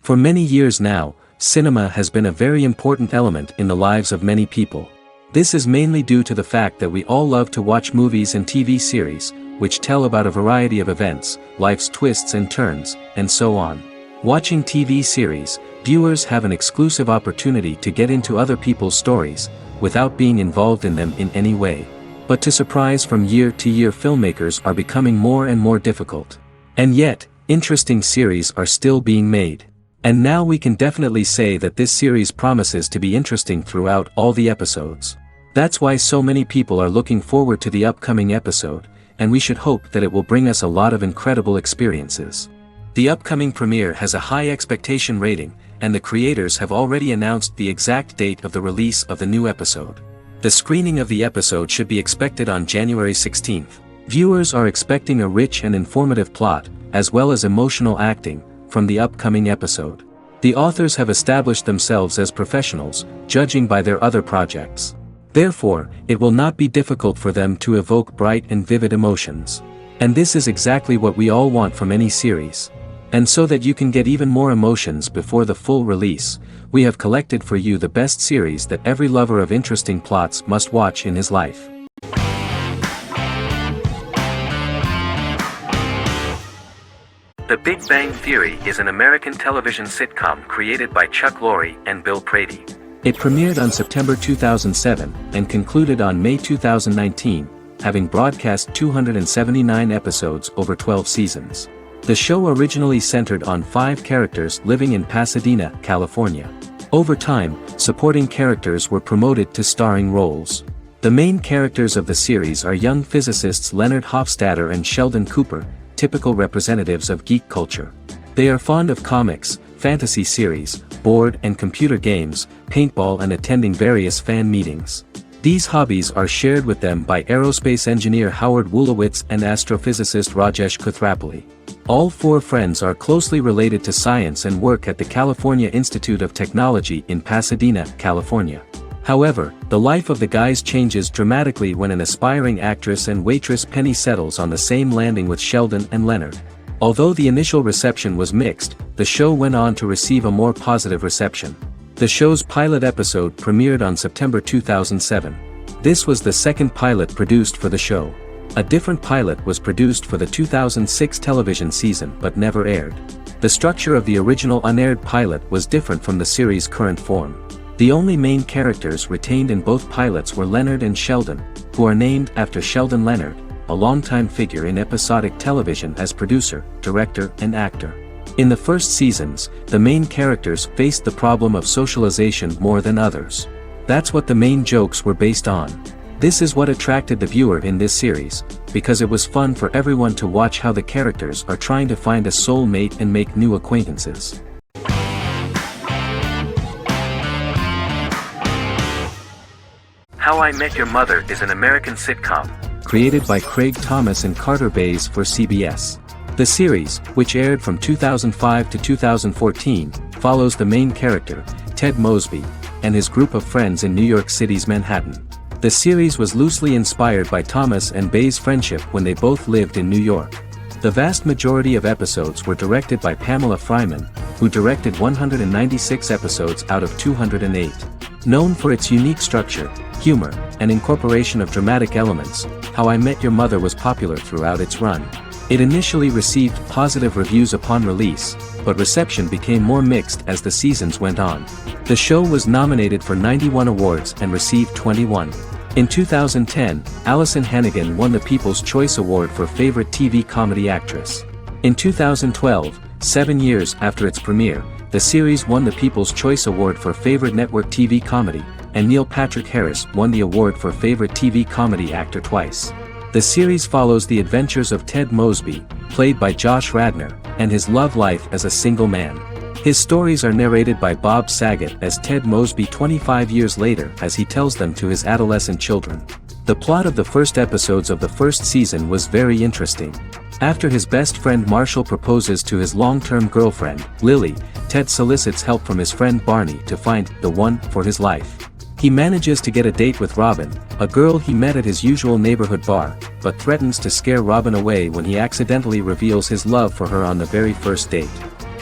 For many years now, cinema has been a very important element in the lives of many people. This is mainly due to the fact that we all love to watch movies and TV series, which tell about a variety of events, life's twists and turns, and so on. Watching TV series, viewers have an exclusive opportunity to get into other people's stories, without being involved in them in any way. But to surprise from year to year, filmmakers are becoming more and more difficult. And yet, interesting series are still being made. And now we can definitely say that this series promises to be interesting throughout all the episodes. That's why so many people are looking forward to the upcoming episode, and we should hope that it will bring us a lot of incredible experiences. The upcoming premiere has a high expectation rating, and the creators have already announced the exact date of the release of the new episode. The screening of the episode should be expected on January 16th. Viewers are expecting a rich and informative plot, as well as emotional acting, from the upcoming episode. The authors have established themselves as professionals, judging by their other projects. Therefore, it will not be difficult for them to evoke bright and vivid emotions. And this is exactly what we all want from any series. And so that you can get even more emotions before the full release, we have collected for you the best series that every lover of interesting plots must watch in his life. The Big Bang Theory is an American television sitcom created by Chuck Lorre and Bill Prady. It premiered on September 2007 and concluded on May 2019, having broadcast 279 episodes over 12 seasons. The show originally centered on 5 characters living in Pasadena, California. Over time, supporting characters were promoted to starring roles. The main characters of the series are young physicists Leonard Hofstadter and Sheldon Cooper, typical representatives of geek culture. They are fond of comics, fantasy series, board and computer games, paintball, and attending various fan meetings. These hobbies are shared with them by aerospace engineer Howard Wolowitz and astrophysicist Rajesh Kuthrapalli. All 4 friends are closely related to science and work at the California Institute of Technology in Pasadena, California. However, the life of the guys changes dramatically when an aspiring actress and waitress Penny settles on the same landing with Sheldon and Leonard. Although the initial reception was mixed, the show went on to receive a more positive reception. The show's pilot episode premiered on September 2007. This was the second pilot produced for the show. A different pilot was produced for the 2006 television season but never aired. The structure of the original unaired pilot was different from the series' current form. The only main characters retained in both pilots were Leonard and Sheldon, who are named after Sheldon Leonard, a longtime figure in episodic television as producer, director, and actor. In the first seasons, the main characters faced the problem of socialization more than others. That's what the main jokes were based on. This is what attracted the viewer in this series, because it was fun for everyone to watch how the characters are trying to find a soul mate and make new acquaintances. How I Met Your Mother is an American sitcom, created by Craig Thomas and Carter Bays for CBS. The series, which aired from 2005 to 2014, follows the main character, Ted Mosby, and his group of friends in New York City's Manhattan. The series was loosely inspired by Thomas and Bays' friendship when they both lived in New York. The vast majority of episodes were directed by Pamela Fryman, who directed 196 episodes out of 208. Known for its unique structure, humor, and incorporation of dramatic elements, How I Met Your Mother was popular throughout its run. It initially received positive reviews upon release, but reception became more mixed as the seasons went on. The show was nominated for 91 awards and received 21. In 2010, Allison Hannigan won the People's Choice Award for Favorite TV Comedy Actress. In 2012, 7 years after its premiere, the series won the People's Choice Award for Favorite Network TV Comedy, and Neil Patrick Harris won the award for Favorite TV Comedy Actor twice. The series follows the adventures of Ted Mosby, played by Josh Radnor, and his love life as a single man. His stories are narrated by Bob Saget as Ted Mosby 25 years later as he tells them to his adolescent children. The plot of the first episodes of the first season was very interesting. After his best friend Marshall proposes to his long-term girlfriend, Lily, Ted solicits help from his friend Barney to find the one for his life. He manages to get a date with Robin, a girl he met at his usual neighborhood bar, but threatens to scare Robin away when he accidentally reveals his love for her on the very first date.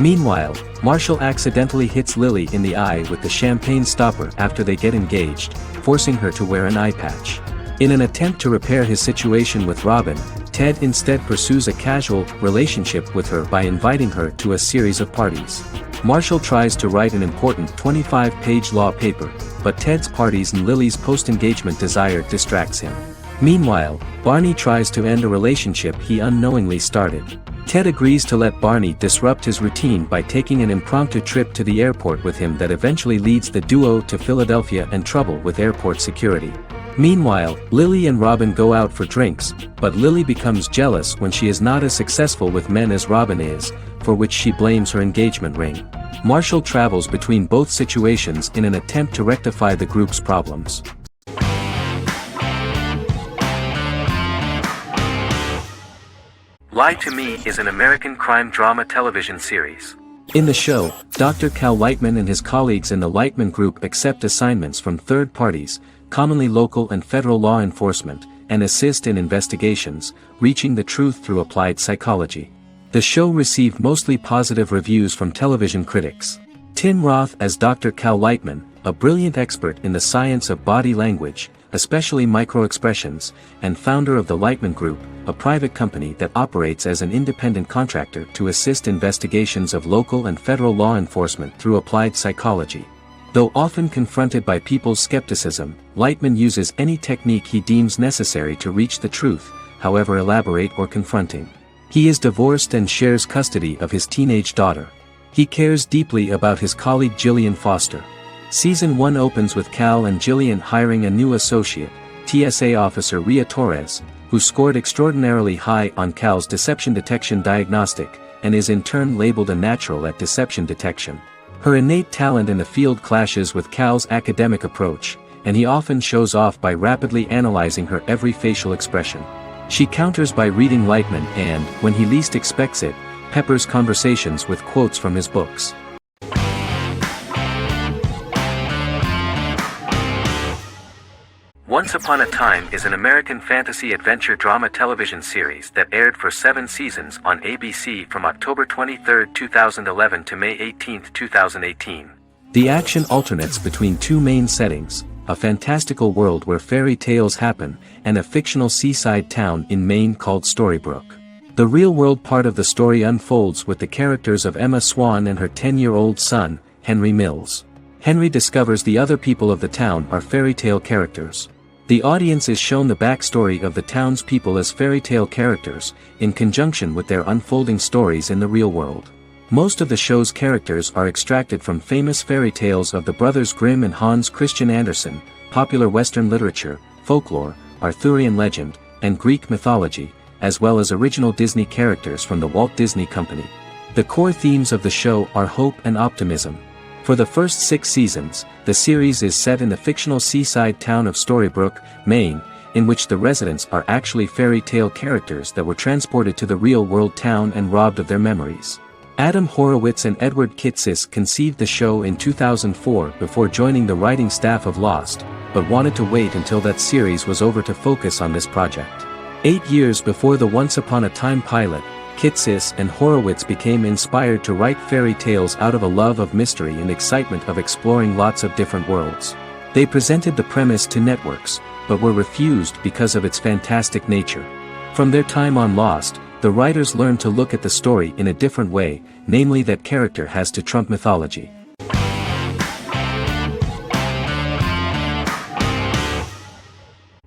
Meanwhile, Marshall accidentally hits Lily in the eye with the champagne stopper after they get engaged, forcing her to wear an eye patch. In an attempt to repair his situation with Robin, Ted instead pursues a casual relationship with her by inviting her to a series of parties. Marshall tries to write an important 25-page law paper, but Ted's parties and Lily's post-engagement desire distracts him. Meanwhile, Barney tries to end a relationship he unknowingly started. Ted agrees to let Barney disrupt his routine by taking an impromptu trip to the airport with him that eventually leads the duo to Philadelphia and trouble with airport security. Meanwhile, Lily and Robin go out for drinks, but Lily becomes jealous when she is not as successful with men as Robin is, for which she blames her engagement ring. Marshall travels between both situations in an attempt to rectify the group's problems. Lie to Me is an American crime drama television series. In the show, Dr. Cal Lightman and his colleagues in the Lightman Group accept assignments from third parties, commonly local and federal law enforcement, and assist in investigations, reaching the truth through applied psychology. The show received mostly positive reviews from television critics. Tim Roth as Dr. Cal Lightman, a brilliant expert in the science of body language, especially microexpressions, and founder of the Lightman Group, a private company that operates as an independent contractor to assist investigations of local and federal law enforcement through applied psychology. Though often confronted by people's skepticism, Lightman uses any technique he deems necessary to reach the truth, however elaborate or confronting. He is divorced and shares custody of his teenage daughter. He cares deeply about his colleague Gillian Foster. Season 1 opens with Cal and Gillian hiring a new associate, TSA officer Rhea Torres, who scored extraordinarily high on Cal's deception detection diagnostic, and is in turn labeled a natural at deception detection. Her innate talent in the field clashes with Cal's academic approach, and he often shows off by rapidly analyzing her every facial expression. She counters by reading Lightman and, when he least expects it, peppers conversations with quotes from his books. Once Upon a Time is an American fantasy adventure drama television series that aired for 7 seasons on ABC from October 23, 2011 to May 18, 2018. The action alternates between two main settings, a fantastical world where fairy tales happen, and a fictional seaside town in Maine called Storybrooke. The real-world part of the story unfolds with the characters of Emma Swan and her 10-year-old son, Henry Mills. Henry discovers the other people of the town are fairy tale characters. The audience is shown the backstory of the townspeople as fairy tale characters, in conjunction with their unfolding stories in the real world. Most of the show's characters are extracted from famous fairy tales of the Brothers Grimm and Hans Christian Andersen, popular Western literature, folklore, Arthurian legend, and Greek mythology, as well as original Disney characters from the Walt Disney Company. The core themes of the show are hope and optimism. For the first 6 seasons, the series is set in the fictional seaside town of Storybrooke, Maine, in which the residents are actually fairy tale characters that were transported to the real-world town and robbed of their memories. Adam Horowitz and Edward Kitsis conceived the show in 2004 before joining the writing staff of Lost, but wanted to wait until that series was over to focus on this project. 8 years before the Once Upon a Time pilot, Kitsis and Horowitz became inspired to write fairy tales out of a love of mystery and excitement of exploring lots of different worlds. They presented the premise to networks, but were refused because of its fantastic nature. From their time on Lost, the writers learned to look at the story in a different way, namely that character has to trump mythology.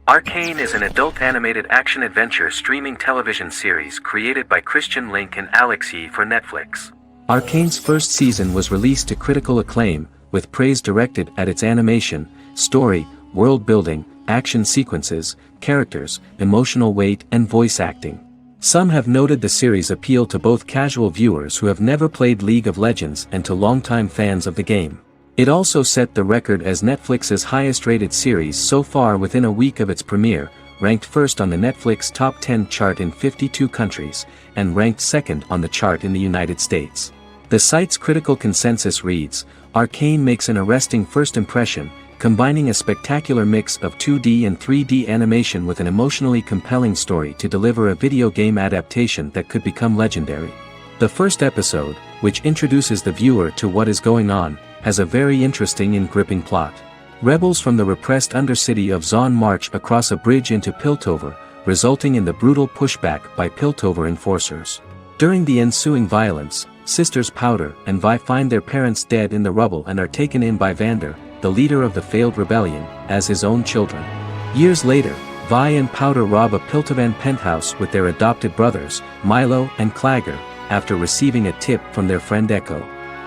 Arcane is an adult animated action-adventure streaming television series created by Christian Link and Alex Yee for Netflix. Arcane's first season was released to critical acclaim, with praise directed at its animation, story, world-building, action sequences, characters, emotional weight and voice acting. Some have noted the series appeal to both casual viewers who have never played League of Legends and to longtime fans of the game. It also set the record as Netflix's highest-rated series so far within a week of its premiere, ranked first on the Netflix Top 10 chart in 52 countries, and ranked second on the chart in the United States. The site's critical consensus reads, "Arcane makes an arresting first impression, combining a spectacular mix of 2D and 3D animation with an emotionally compelling story to deliver a video game adaptation that could become legendary." The first episode, which introduces the viewer to what is going on, has a very interesting and gripping plot. Rebels from the repressed undercity of Zon march across a bridge into Piltover, resulting in the brutal pushback by Piltover enforcers. During the ensuing violence, sisters Powder and Vi find their parents dead in the rubble and are taken in by Vander, the leader of the failed rebellion, as his own children. Years later, Vi and Powder rob a Piltovan penthouse with their adopted brothers, Milo and Clagger, after receiving a tip from their friend Echo.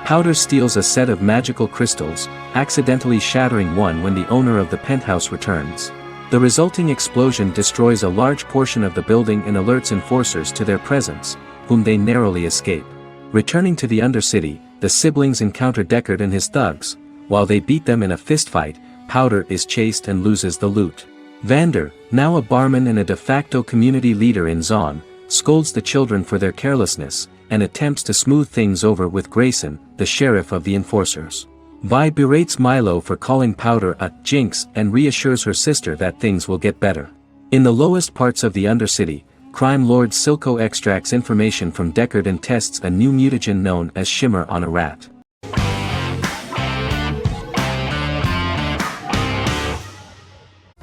Powder steals a set of magical crystals, accidentally shattering one when the owner of the penthouse returns. The resulting explosion destroys a large portion of the building and alerts enforcers to their presence, whom they narrowly escape. Returning to the Undercity, the siblings encounter Deckard and his thugs. While they beat them in a fistfight, Powder is chased and loses the loot. Vander, now a barman and a de facto community leader in Zon, scolds the children for their carelessness, and attempts to smooth things over with Grayson, the sheriff of the enforcers. Vi berates Milo for calling Powder a jinx and reassures her sister that things will get better. In the lowest parts of the Undercity, crime lord Silco extracts information from Deckard and tests a new mutagen known as Shimmer on a rat.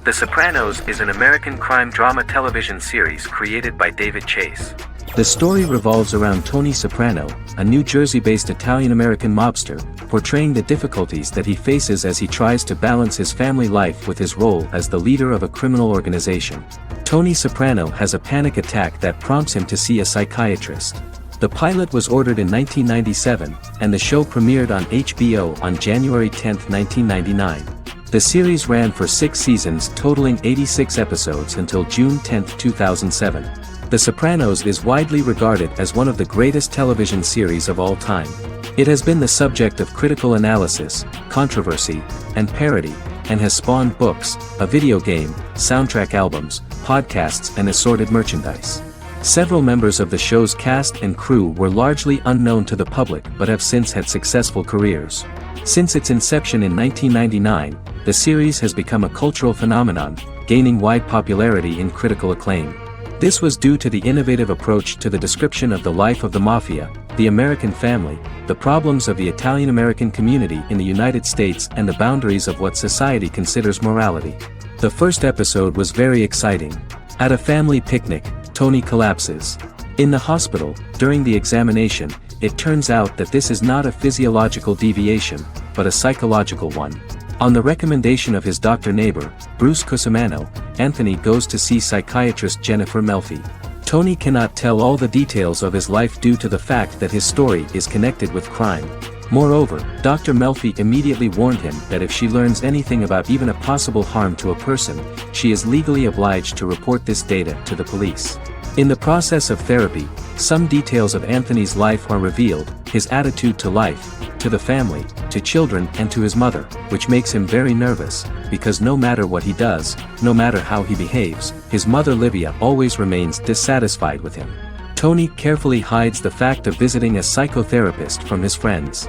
The Sopranos is an American crime drama television series created by David Chase. The story revolves around Tony Soprano, a New Jersey-based Italian-American mobster, portraying the difficulties that he faces as he tries to balance his family life with his role as the leader of a criminal organization. Tony Soprano has a panic attack that prompts him to see a psychiatrist. The pilot was ordered in 1997, and the show premiered on HBO on January 10, 1999. The series ran for 6 seasons totaling 86 episodes until June 10, 2007. The Sopranos is widely regarded as one of the greatest television series of all time. It has been the subject of critical analysis, controversy, and parody, and has spawned books, a video game, soundtrack albums, podcasts and assorted merchandise. Several members of the show's cast and crew were largely unknown to the public but have since had successful careers. Since its inception in 1999, the series has become a cultural phenomenon, gaining wide popularity and critical acclaim. This was due to the innovative approach to the description of the life of the mafia, the American family, the problems of the Italian-American community in the United States and the boundaries of what society considers morality. The first episode was very exciting. At a family picnic, Tony collapses. In the hospital, during the examination, it turns out that this is not a physiological deviation, but a psychological one. On the recommendation of his doctor neighbor, Bruce Cusimano, Anthony goes to see psychiatrist Jennifer Melfi. Tony cannot tell all the details of his life due to the fact that his story is connected with crime. Moreover, Dr. Melfi immediately warned him that if she learns anything about even a possible harm to a person, she is legally obliged to report this data to the police. In the process of therapy, some details of Anthony's life are revealed, his attitude to life, to the family, to children and to his mother, which makes him very nervous, because no matter what he does, no matter how he behaves, his mother Livia always remains dissatisfied with him. Tony carefully hides the fact of visiting a psychotherapist from his friends.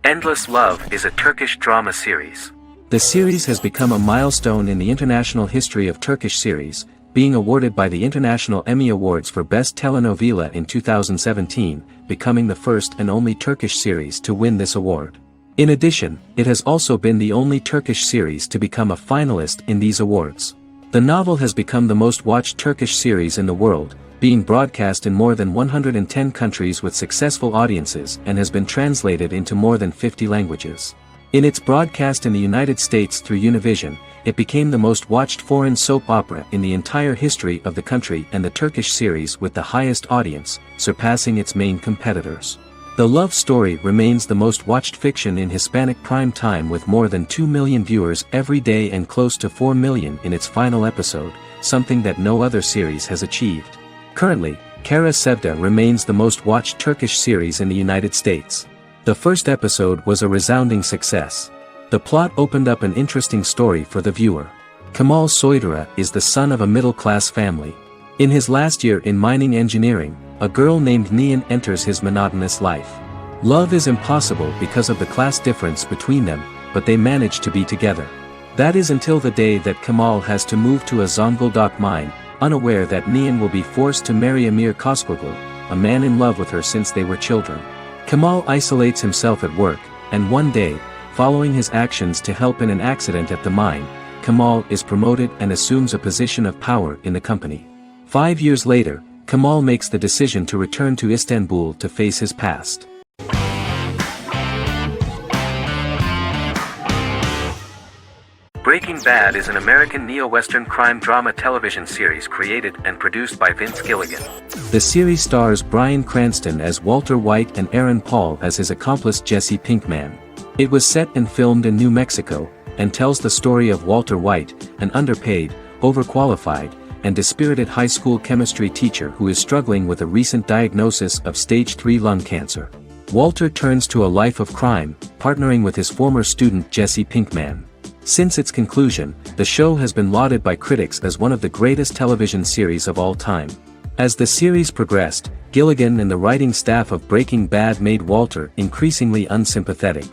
Endless Love is a Turkish drama series. The series has become a milestone in the international history of Turkish series, being awarded by the International Emmy Awards for Best Telenovela in 2017, becoming the first and only Turkish series to win this award. In addition, it has also been the only Turkish series to become a finalist in these awards. The novel has become the most watched Turkish series in the world, being broadcast in more than 110 countries with successful audiences and has been translated into more than 50 languages. In its broadcast in the United States through Univision, it became the most watched foreign soap opera in the entire history of the country and the Turkish series with the highest audience, surpassing its main competitors. The love story remains the most watched fiction in Hispanic prime time with more than 2 million viewers every day and close to 4 million in its final episode, something that no other series has achieved. Currently, Kara Sevda remains the most watched Turkish series in the United States. The first episode was a resounding success. The plot opened up an interesting story for the viewer. Kemal Soydura is the son of a middle-class family. In his last year in mining engineering, a girl named Nihan enters his monotonous life. Love is impossible because of the class difference between them, but they manage to be together. That is until the day that Kemal has to move to a Zonguldak mine, unaware that Nian will be forced to marry Amir Koskoglu, a man in love with her since they were children. Kamal isolates himself at work, and one day, following his actions to help in an accident at the mine, Kamal is promoted and assumes a position of power in the company. 5 years later, Kamal makes the decision to return to Istanbul to face his past. Breaking Bad is an American neo-Western crime drama television series created and produced by Vince Gilligan. The series stars Bryan Cranston as Walter White and Aaron Paul as his accomplice Jesse Pinkman. It was set and filmed in New Mexico, and tells the story of Walter White, an underpaid, overqualified, and dispirited high school chemistry teacher who is struggling with a recent diagnosis of stage 3 lung cancer. Walter turns to a life of crime, partnering with his former student Jesse Pinkman. Since its conclusion, the show has been lauded by critics as one of the greatest television series of all time. As the series progressed, Gilligan and the writing staff of Breaking Bad made Walter increasingly unsympathetic.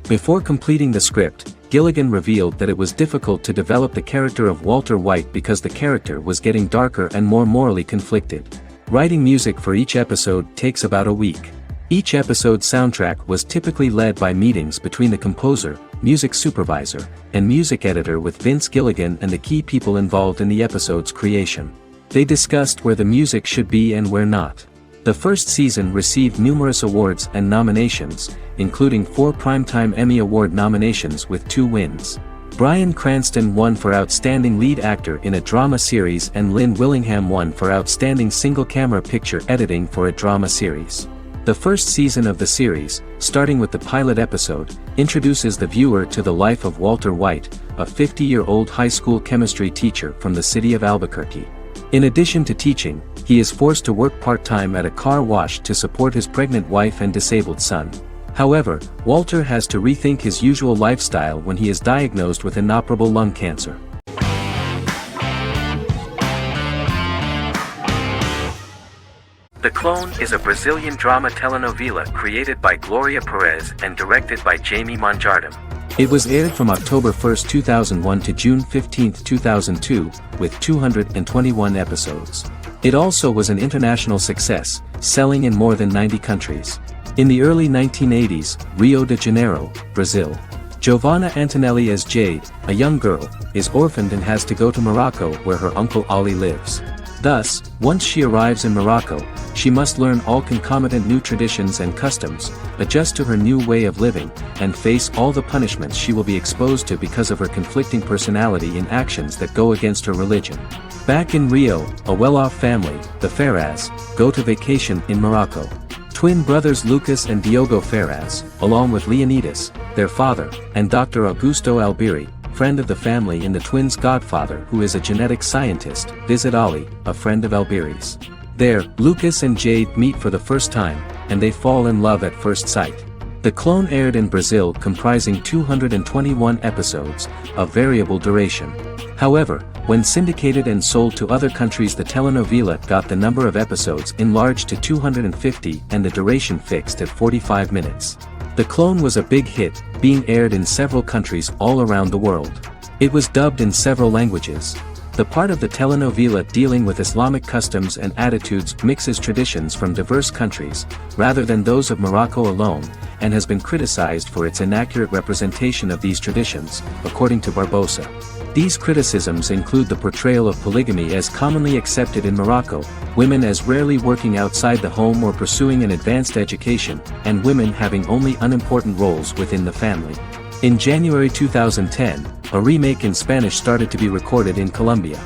Before completing the script, Gilligan revealed that it was difficult to develop the character of Walter White because the character was getting darker and more morally conflicted. Writing music for each episode takes about a week. Each episode's soundtrack was typically led by meetings between the composer, music supervisor, and music editor with Vince Gilligan and the key people involved in the episode's creation. They discussed where the music should be and where not. The first season received numerous awards and nominations, including 4 Primetime Emmy Award nominations with 2 wins. Bryan Cranston won for Outstanding Lead Actor in a Drama Series and Lynn Willingham won for Outstanding Single-Camera Picture Editing for a Drama Series. The first season of the series, starting with the pilot episode, introduces the viewer to the life of Walter White, a 50-year-old high school chemistry teacher from the city of Albuquerque. In addition to teaching, he is forced to work part-time at a car wash to support his pregnant wife and disabled son. However, Walter has to rethink his usual lifestyle when he is diagnosed with inoperable lung cancer. The Clone is a Brazilian drama telenovela created by Gloria Perez and directed by Jamie Monjardim. It was aired from October 1, 2001 to June 15, 2002, with 221 episodes. It also was an international success, selling in more than 90 countries. In the early 1980s, Rio de Janeiro, Brazil. Giovanna Antonelli as Jade, a young girl, is orphaned and has to go to Morocco where her uncle Ali lives. Thus, once she arrives in Morocco, she must learn all concomitant new traditions and customs, adjust to her new way of living, and face all the punishments she will be exposed to because of her conflicting personality in actions that go against her religion. Back in Rio, a well-off family, the Ferraz, go to vacation in Morocco. Twin brothers Lucas and Diogo Ferraz, along with Leonidas, their father, and Dr. Augusto Albiri, friend of the family and the twins' godfather who is a genetic scientist, visit Ali, a friend of Albiri's. There, Lucas and Jade meet for the first time, and they fall in love at first sight. The Clone aired in Brazil comprising 221 episodes, of variable duration. However, when syndicated and sold to other countries, the telenovela got the number of episodes enlarged to 250 and the duration fixed at 45 minutes. The Clone was a big hit, being aired in several countries all around the world. It was dubbed in several languages. The part of the telenovela dealing with Islamic customs and attitudes mixes traditions from diverse countries, rather than those of Morocco alone, and has been criticized for its inaccurate representation of these traditions, according to Barbosa. These criticisms include the portrayal of polygamy as commonly accepted in Morocco, women as rarely working outside the home or pursuing an advanced education, and women having only unimportant roles within the family. In January 2010, a remake in Spanish started to be recorded in Colombia.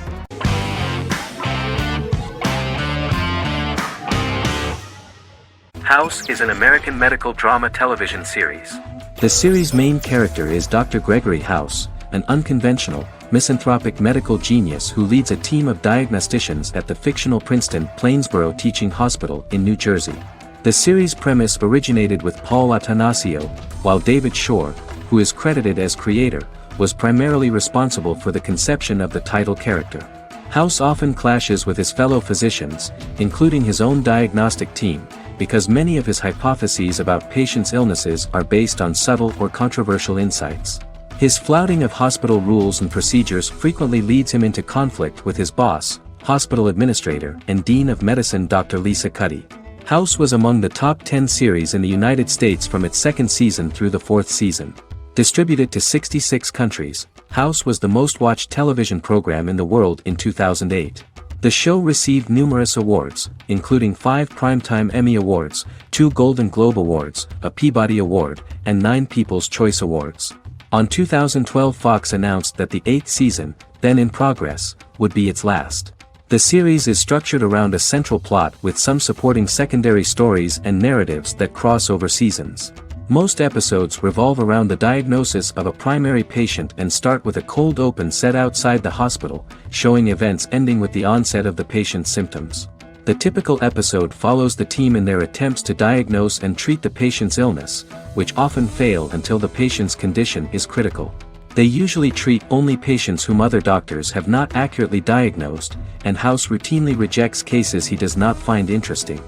House is an American medical drama television series. The series' main character is Dr. Gregory House, an unconventional, misanthropic medical genius who leads a team of diagnosticians at the fictional Princeton Plainsboro Teaching Hospital in New Jersey. The series' premise originated with Paul Attanasio, while David Shore, who is credited as creator, was primarily responsible for the conception of the title character. House often clashes with his fellow physicians, including his own diagnostic team, because many of his hypotheses about patients' illnesses are based on subtle or controversial insights. His flouting of hospital rules and procedures frequently leads him into conflict with his boss, hospital administrator, and dean of medicine Dr. Lisa Cuddy. House was among the top 10 series in the United States from its second season through the fourth season. Distributed to 66 countries, House was the most-watched television program in the world in 2008. The show received numerous awards, including 5 Primetime Emmy Awards, 2 Golden Globe Awards, a Peabody Award, and 9 People's Choice Awards. On 2012, Fox announced that the 8th season, then in progress, would be its last. The series is structured around a central plot with some supporting secondary stories and narratives that cross over seasons. Most episodes revolve around the diagnosis of a primary patient and start with a cold open set outside the hospital, showing events ending with the onset of the patient's symptoms. The typical episode follows the team in their attempts to diagnose and treat the patient's illness, which often fail until the patient's condition is critical. They usually treat only patients whom other doctors have not accurately diagnosed, and House routinely rejects cases he does not find interesting.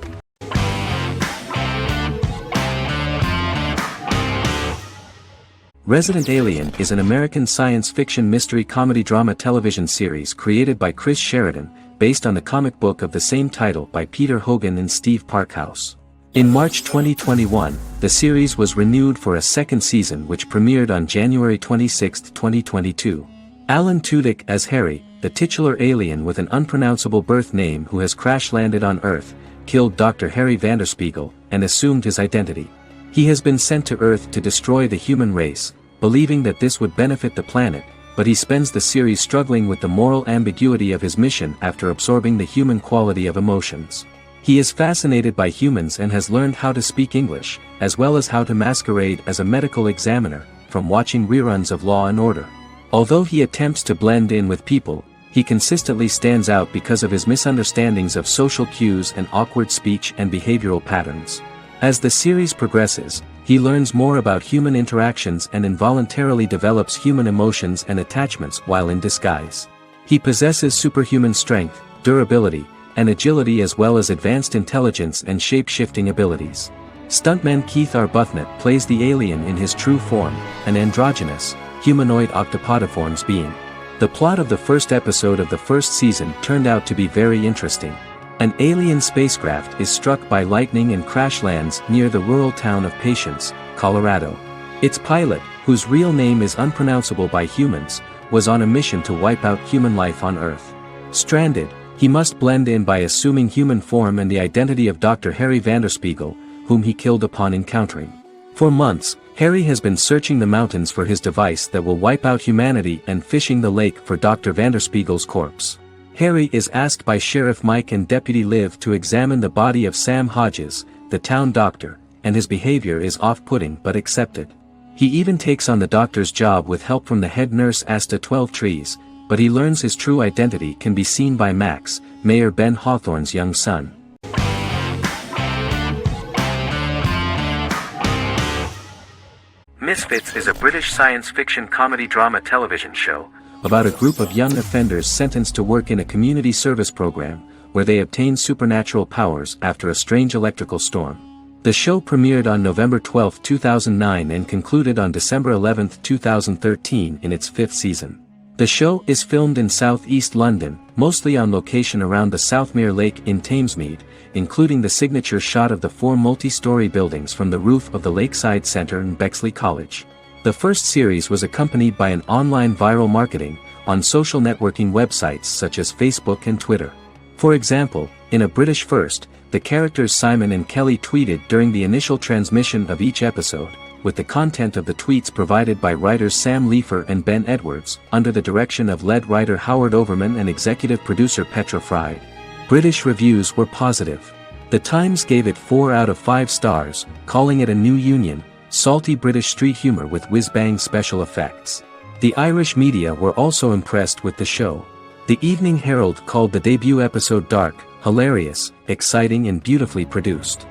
Resident Alien is an American science fiction mystery comedy drama television series created by Chris Sheridan, based on the comic book of the same title by Peter Hogan and Steve Parkhouse. In March 2021, the series was renewed for a second season which premiered on January 26, 2022. Alan Tudyk as Harry, the titular alien with an unpronounceable birth name who has crash-landed on Earth, killed Dr. Harry Vanderspiegel, and assumed his identity. He has been sent to Earth to destroy the human race, believing that this would benefit the planet, but he spends the series struggling with the moral ambiguity of his mission after absorbing the human quality of emotions. He is fascinated by humans and has learned how to speak English, as well as how to masquerade as a medical examiner, from watching reruns of Law and Order. Although he attempts to blend in with people, he consistently stands out because of his misunderstandings of social cues and awkward speech and behavioral patterns. As the series progresses, he learns more about human interactions and involuntarily develops human emotions and attachments while in disguise. He possesses superhuman strength, durability, and agility as well as advanced intelligence and shape-shifting abilities. Stuntman Keith Arbuthnot plays the alien in his true form, an androgynous, humanoid octopodiforms being. The plot of the first episode of the first season turned out to be very interesting. An alien spacecraft is struck by lightning and crash lands near the rural town of Patience, Colorado. Its pilot, whose real name is unpronounceable by humans, was on a mission to wipe out human life on Earth. Stranded, he must blend in by assuming human form and the identity of Dr. Harry Vanderspiegel, whom he killed upon encountering. For months, Harry has been searching the mountains for his device that will wipe out humanity and fishing the lake for Dr. Vanderspiegel's corpse. Harry is asked by Sheriff Mike and Deputy Liv to examine the body of Sam Hodges, the town doctor, and his behavior is off-putting but accepted. He even takes on the doctor's job with help from the head nurse Asta 12 Trees, but he learns his true identity can be seen by Max, Mayor Ben Hawthorne's young son. Misfits is a British science fiction comedy drama television show about a group of young offenders sentenced to work in a community service program, where they obtain supernatural powers after a strange electrical storm. The show premiered on November 12, 2009 and concluded on December 11, 2013 in its 5th season. The show is filmed in southeast London, mostly on location around the Southmere Lake in Thamesmead, including the signature shot of the 4 multi-story buildings from the roof of the Lakeside Centre in Bexley College. The first series was accompanied by an online viral marketing on social networking websites such as Facebook and Twitter. For example, in a British first, the characters Simon and Kelly tweeted during the initial transmission of each episode, with the content of the tweets provided by writers Sam Leifer and Ben Edwards, under the direction of lead writer Howard Overman and executive producer Petra Fried. British reviews were positive. The Times gave it 4 out of 5 stars, calling it a new union, salty British street humor with whiz-bang special effects. The Irish media were also impressed with the show. The Evening Herald called the debut episode dark, hilarious, exciting and beautifully produced.